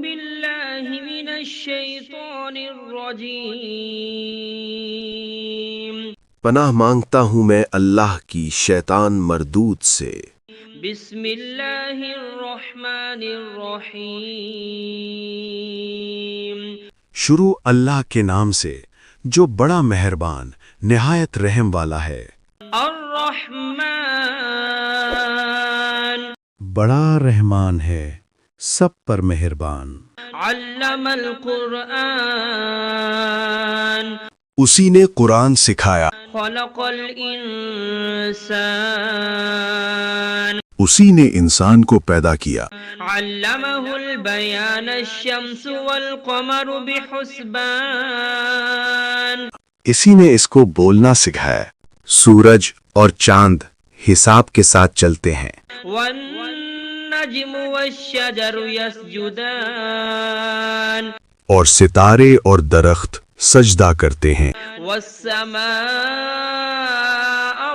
بالله من الشيطان الرجيم پناہ مانگتا ہوں میں اللہ کی شیطان مردود سے۔ بسم اللہ الرحمن الرحیم شروع اللہ کے نام سے جو بڑا مہربان نہایت رحم والا ہے۔ الرحمن بڑا رحمان ہے، سب پر مہربان۔ علم القرآن اسی نے قرآن سکھایا، خلق الانسان اسی نے انسان کو پیدا کیا۔ علمہ البیان الشمس والقمر بحسبان اسی نے اس کو بولنا سکھایا، سورج اور چاند حساب کے ساتھ چلتے ہیں۔ والنجم والشجر يسجدان اور ستارے اور درخت سجدہ کرتے ہیں۔ والسماء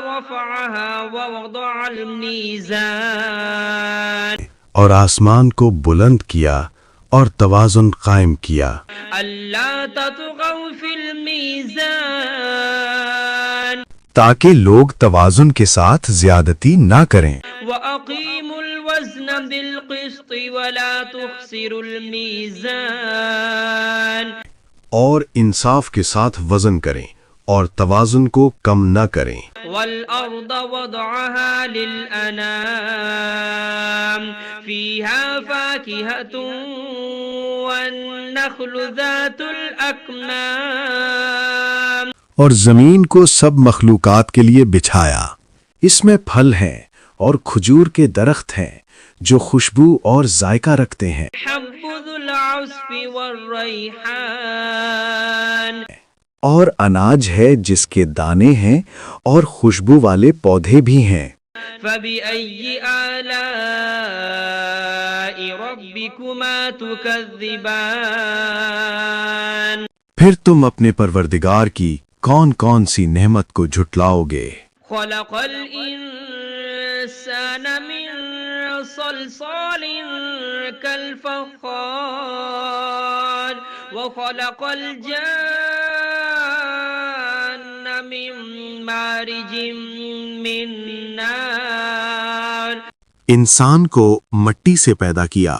رفعها ووضع الميزان اور آسمان کو بلند کیا اور توازن قائم کیا، ألا تطغوا في الميزان تاکہ لوگ توازن کے ساتھ زیادتی نہ کریں۔ وأقيموا الوزن بالقسط ولا تخسروا الميزان اور انصاف کے ساتھ وزن کریں اور توازن کو کم نہ کریں۔ والأرض وضعها للأنام فيها فاكهة والنخل ذات الأكمام اور زمین کو سب مخلوقات کے لیے بچھایا، اس میں پھل ہیں اور کھجور کے درخت ہیں جو خوشبو اور ذائقہ رکھتے ہیں۔ حب ذو العصف والريحان اور اناج ہے جس کے دانے ہیں اور خوشبو والے پودے بھی ہیں۔ فبأي آلاء ربكما تكذبان پھر تم اپنے پروردگار کی کون کون سی نعمت کو جھٹلاؤ گے؟ خلق الإنسان من صلصال كالفخار وخلق الجان من مارج من نار انسان کو مٹی سے پیدا کیا،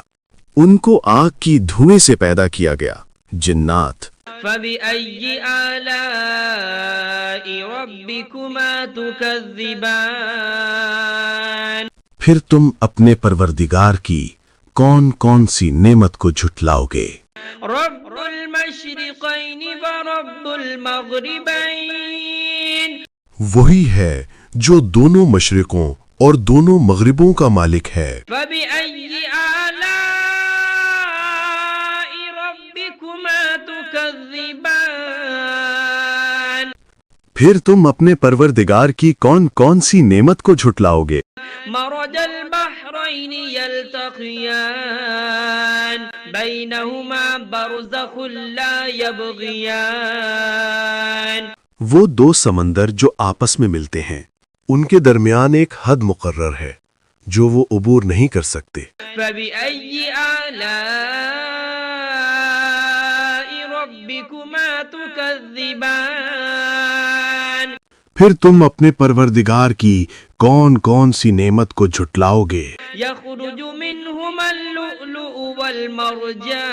ان کو آگ کی دھوئیں سے پیدا کیا گیا۔ جنات فبأي آلاء ربكما تكذبان پھر تم اپنے پروردگار کی کون کون سی نعمت کو جھٹلاؤ گے؟ رب المشرقين ورب المغربين وہی ہے جو دونوں مشرقوں اور دونوں مغربوں کا مالک ہے۔ فبأي آلاء ربكما تكذبان پھر تم اپنے پروردگار کی کون کون سی نعمت کو جھٹلاؤ گے؟ مرج البحرين يلتقيان بينهما برزخ لا يبغيان وہ دو سمندر جو آپس میں ملتے ہیں، ان کے درمیان ایک حد مقرر ہے جو وہ عبور نہیں کر سکتے۔ فبأي آلاء ربكما تكذبان پھر تم اپنے پروردگار کی کون کون سی نعمت کو جھٹلاؤ گے؟ يخرج منهما اللؤلؤ والمرجان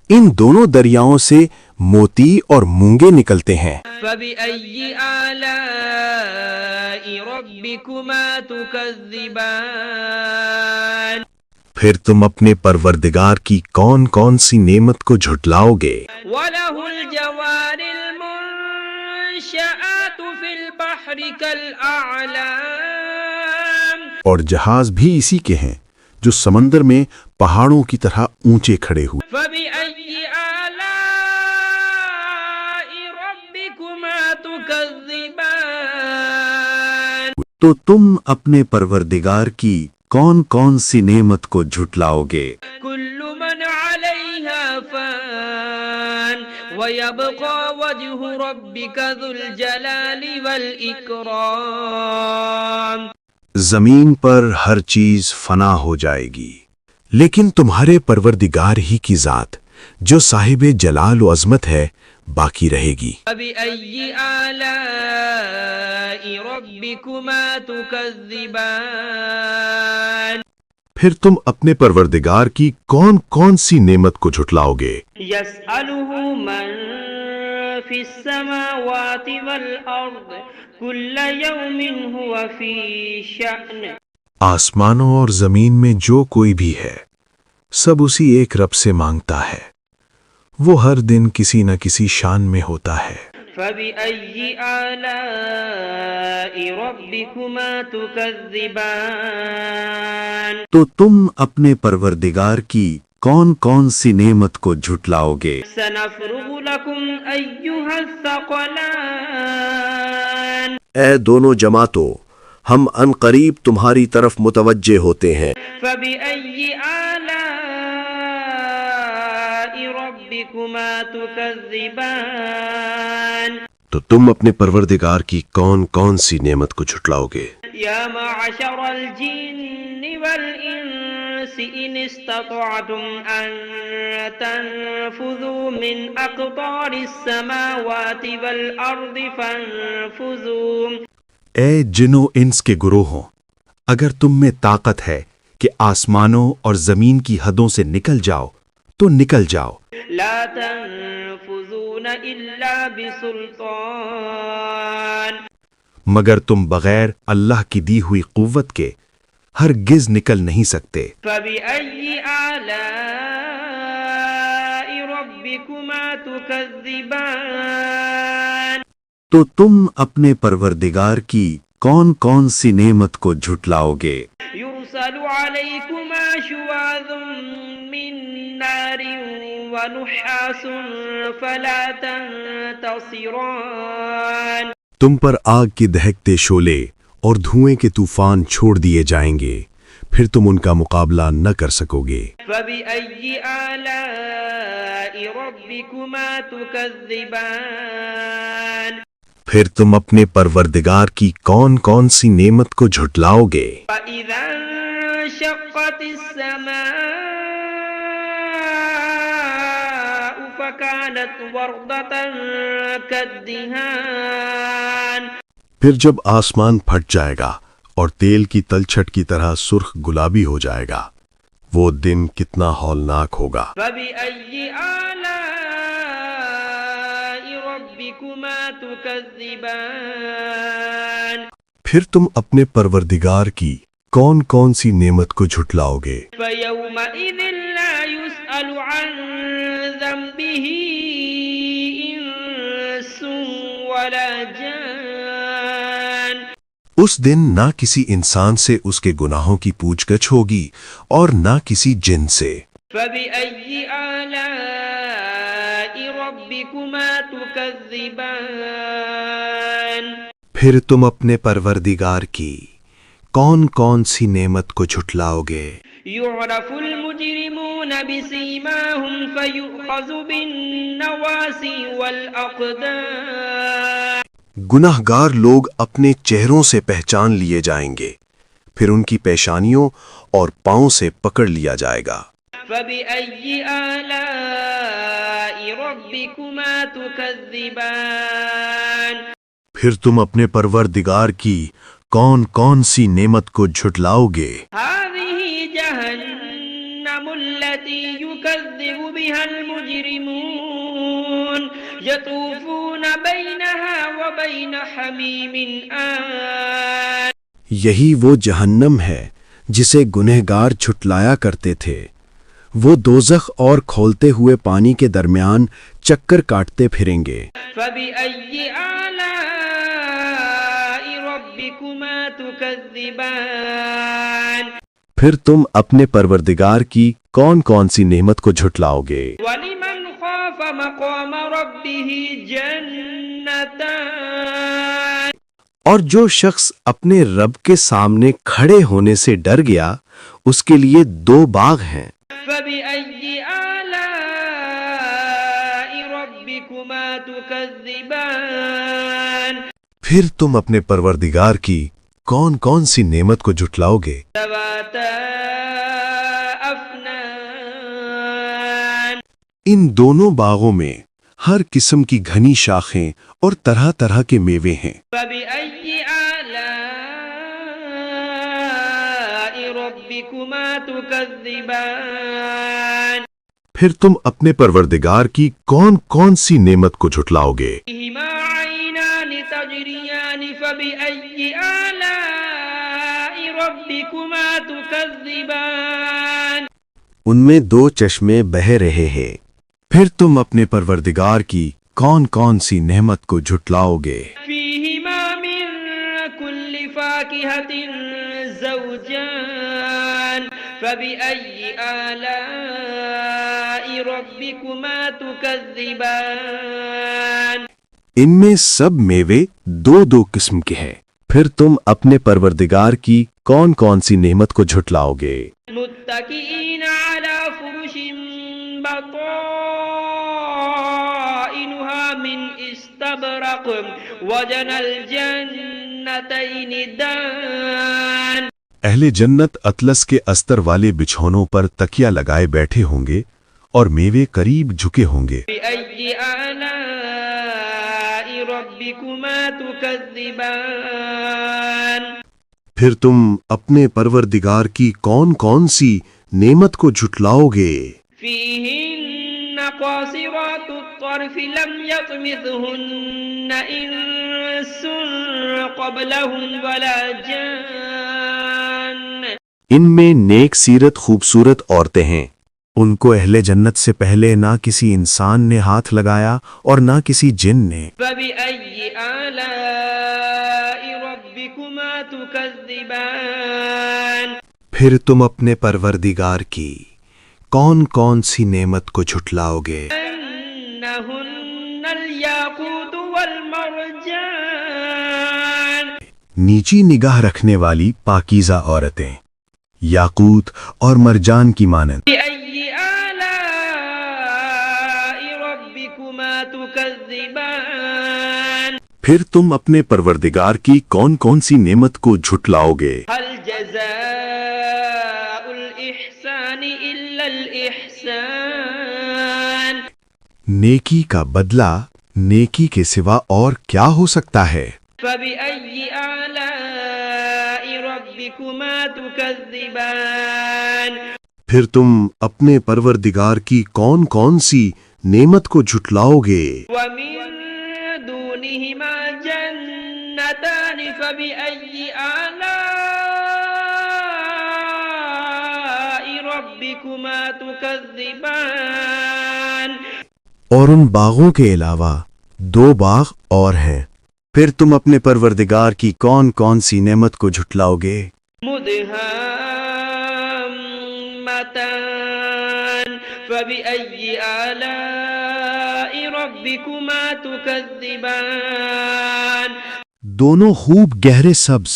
ان دونوں دریاؤں سے موتی اور مونگے نکلتے ہیں۔ فبأي آلاء ربكما تكذبان پھر تم اپنے پروردگار کی کون کون سی نعمت کو جھٹلاؤ گے؟ وله الجوار المنشآت في البحر كالأعلام اور جہاز بھی اسی کے ہیں جو سمندر میں پہاڑوں کی طرح اونچے کھڑے ہوئے۔ فبأي آلاء ربكما تكذبان تو تم اپنے پروردگار کی کون کون سی نعمت کو جھٹلاؤ گے؟ كل من عليها فان ويبقى وجه ربك ذو الجلال والإكرام زمین پر ہر چیز فنا ہو جائے گی، لیکن تمہارے پروردگار ہی کی ذات جو صاحب جلال و عظمت ہے باقی رہے گی۔ فبأي آلاء ربكما تكذبان پھر تم اپنے پروردگار کی کون کون سی نعمت کو جھٹلاؤ گے؟ يسأله من في السماوات والأرض كل يوم هو في شأن آسمانوں اور زمین میں جو کوئی بھی ہے سب اسی ایک رب سے مانگتا ہے، وہ ہر دن کسی نہ کسی شان میں ہوتا ہے۔ فبأي آلاء ربكما تكذبان تو تم اپنے پروردگار کی کون کون سی نعمت کو جھٹلاؤ گے؟ سنفرغ لكم أيها الثقلان اے دونوں جماعتوں، ہم ان قریب تمہاری طرف متوجہ ہوتے ہیں۔ فبأي آلاء ربكما تكذبان تو تم اپنے پروردگار کی کون کون سی نعمت کو جھٹلاؤ گے؟ يا معشر الجن والإنس إن استطعتم أن تنفذوا من أقطار السماوات والأرض فانفذوا اے جن و انس کے گروہوں، اگر تم میں طاقت ہے کہ آسمانوں اور زمین کی حدوں سے نکل جاؤ تو نکل جاؤ، لا تنفذون إلا بسلطان مگر تم بغیر اللہ کی دی ہوئی قوت کے ہرگز نکل نہیں سکتے۔ فبأي آلاء ربكما تكذبان تو تم اپنے پروردگار کی کون کون سی نعمت کو جھٹلاؤ گے؟ يرسل عليكما شواظ من نار ونحاس فلا تنتصران تم پر آگ کے دہکتے شعلے اور دھوئیں کے طوفان چھوڑ دیے جائیں گے، پھر تم ان کا مقابلہ نہ کر سکو گے۔ فبأي آلاء ربكما تكذبان پھر تم اپنے پروردگار کی کون کون سی نعمت کو جھٹلاؤ گے؟ فإذا انشقت السماء فكانت وردة كالدهان پھر جب آسمان پھٹ جائے گا اور تیل کی تلچھٹ کی طرح سرخ گلابی ہو جائے گا، وہ دن کتنا ہولناک ہوگا۔ فبأي آلاء ربكما تكذبان پھر تم اپنے پروردگار کی کون کون سی نعمت کو جھٹلاؤ گے؟ فيومئذ لا يسأل عن ذنبه إنس ولا جان اس دن نہ کسی انسان سے اس کے گناہوں کی پوچھ گچھ ہوگی اور نہ کسی جن سے۔ فبأي آلاء ربكما تكذبان پھر تم اپنے پروردگار کی کون کون سی نعمت کو جھٹلاؤ گے؟ يعرف المجرمون بسيماهم فيؤخذ بالنواصي والأقدام گناہ گار لوگ اپنے چہروں سے پہچان لیے جائیں گے، پھر ان کی پیشانیوں اور پاؤں سے پکڑ لیا جائے گا۔ فبأي آلاء ربكما تكذبان پھر تم اپنے پروردگار کی کون کون سی نعمت کو جھٹلاؤ گے؟ هذه جهنم التي يكذب بها المجرمون يطوفون بينها وبين حميم آن یہی وہ جہنم ہے جسے گنہگار جھٹلایا کرتے تھے، وہ دوزخ اور کھولتے ہوئے پانی کے درمیان چکر کاٹتے پھریں گے۔ فبأي آلاء ربكما تكذبان پھر تم اپنے پروردگار کی کون کون سی نعمت کو جھٹلاؤ گے؟ ولمن خاف مقام ربه جنتان اور جو شخص اپنے رب کے سامنے کھڑے ہونے سے ڈر گیا اس کے لیے 2 باغ ہیں۔ فبأي آلاء ربكما تكذبان پھر تم اپنے پروردگار کی کون کون سی نعمت کو جھٹلاؤ گے؟ ذواتا أفنان ان دونوں باغوں میں ہر قسم کی گھنی شاخیں اور طرح طرح کے میوے ہیں۔ فبأي آلاء ربكما تكذبان پھر تم اپنے پروردگار کی کون کون سی نعمت کو جھٹلاؤ گے؟ فيهما عينان تجريان فبأي آلاء ربكما تكذبان ان میں دو چشمے بہہ رہے ہیں، پھر تم اپنے پروردگار کی کون کون سی نعمت کو جھٹلاؤ گے؟ فيهما من كل فاكهة زوجان فبأي آلاء ربكما تكذبان ان میں سب میوے دو دو قسم کے ہیں، پھر تم اپنے پروردگار کی کون کون سی نعمت کو جھٹلاؤ گے؟ متكئين على فرش بطائنها من استبرق وجنى الجنتين دان اہل جنت اطلس کے استر والے بچھونوں پر تکیا لگائے بیٹھے ہوں گے اور میوے قریب جھکے ہوں گے۔ بأي آلاء ربكما تكذبان پھر تم اپنے پروردگار کی کون کون سی نعمت کو جھٹلاؤ گے؟ فيهن قاصرات الطرف لم يطمثهن إنس قبلهم ولا جان ان میں نیک سیرت خوبصورت عورتیں ہیں، ان کو اہل جنت سے پہلے نہ کسی انسان نے ہاتھ لگایا اور نہ کسی جن نے۔ فبأي آلاء ربكما تكذبان پھر تم اپنے پروردگار کی کون کون سی نعمت کو جھٹلاؤ گے؟ أنهن الياقوت والمرجان نیچی نگاہ رکھنے والی پاکیزہ عورتیں، یاقوت اور مرجان کی مانند۔ بأي آلاء ربكما تكذبان پھر تم اپنے پروردگار کی کون کون سی نعمت کو جھٹلاؤ گے؟ هل جزاء الإحسان إلا الإحسان نیکی کا بدلہ نیکی کے سوا اور کیا ہو سکتا ہے؟ فبأي آلاء ربكما تكذبان پھر تم اپنے پروردگار کی کون کون سی نعمت کو جھٹلاؤ گے؟ ومن دونهما جنتان فبأي آلاء ربكما تكذبان اور ان باغوں کے علاوہ دو باغ اور ہیں، پھر تم اپنے پروردگار کی کون کون سی نعمت کو جھٹلاؤ گے؟ مدهامتان فبأي آلاء ربكما تكذبان دونوں خوب گہرے سبز،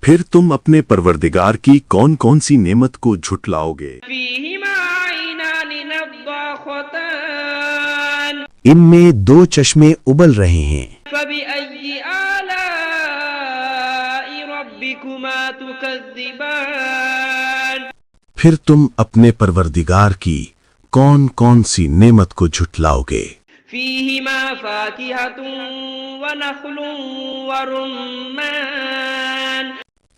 پھر تم اپنے پروردگار کی کون کون سی نعمت کو جھٹلاؤ گے؟ فيهما عينان نضاختان ان میں دو چشمے ابل رہے ہیں، فبأي آلاء ربكما تكذبان پھر تم اپنے پروردگار کی کون کون سی نعمت کو جھٹلاؤ گے؟ فيهما فاكهة ونخل ورمان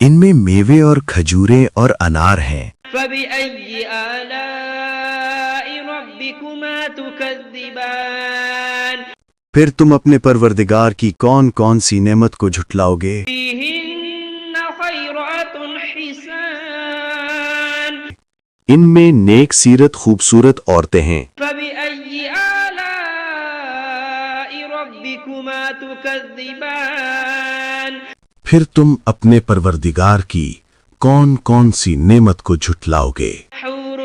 ان میں میوے اور کھجوریں اور انار ہیں، فبأي آلاء ربكما تكذبان پھر تم اپنے پروردگار کی کون کون سی نعمت کو جھٹلاؤ گے؟ فيهن خيرات حسان ان میں نیک سیرت خوبصورت عورتیں ہیں، فبأي آلاء ربكما تكذبان پھر تم اپنے پروردگار کی کون کون سی نعمت کو جھٹلاؤ گے؟ حور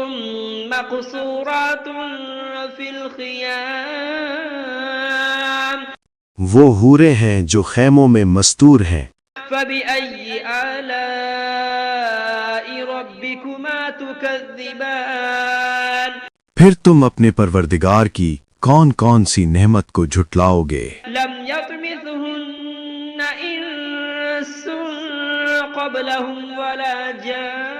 مقصورات في الخيام وہ حوریں ہیں جو خیموں میں مستور ہیں، فبأي آلاء ربكما تكذبان پھر تم اپنے پروردگار کی کون کون سی نعمت کو جھٹلاؤ گے؟ لم يطمثهن إنس قبلهم ولا جان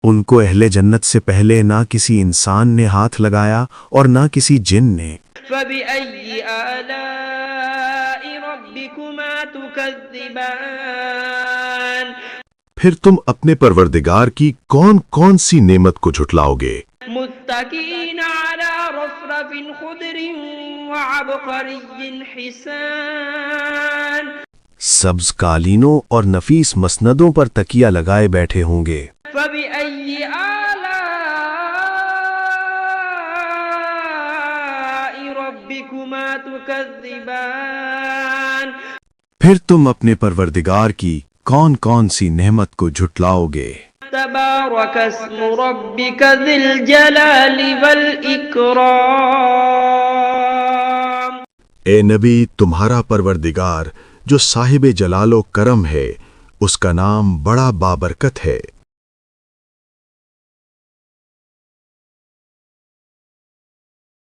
ان کو اہل جنت سے پہلے نہ کسی انسان نے ہاتھ لگایا اور نہ کسی جن نے۔ فبأي آلاء ربكما تكذبان پھر تم اپنے پروردگار کی کون کون سی نعمت کو جھٹلاؤ گے؟ متكئين على رفرف خضر وعبقري حسان سبز قالینوں اور نفیس مسندوں پر تکیہ لگائے بیٹھے ہوں گے۔ فبأي آلاء ربكما تكذبان پھر تم اپنے پروردگار کی کون کون سی نعمت کو جھٹلاؤ گے؟ تبارك اسم ربك ذي الجلال والإكرام اے نبی، تمہارا پروردگار جو صاحب جلال و کرم ہے، اس کا نام بڑا بابرکت ہے۔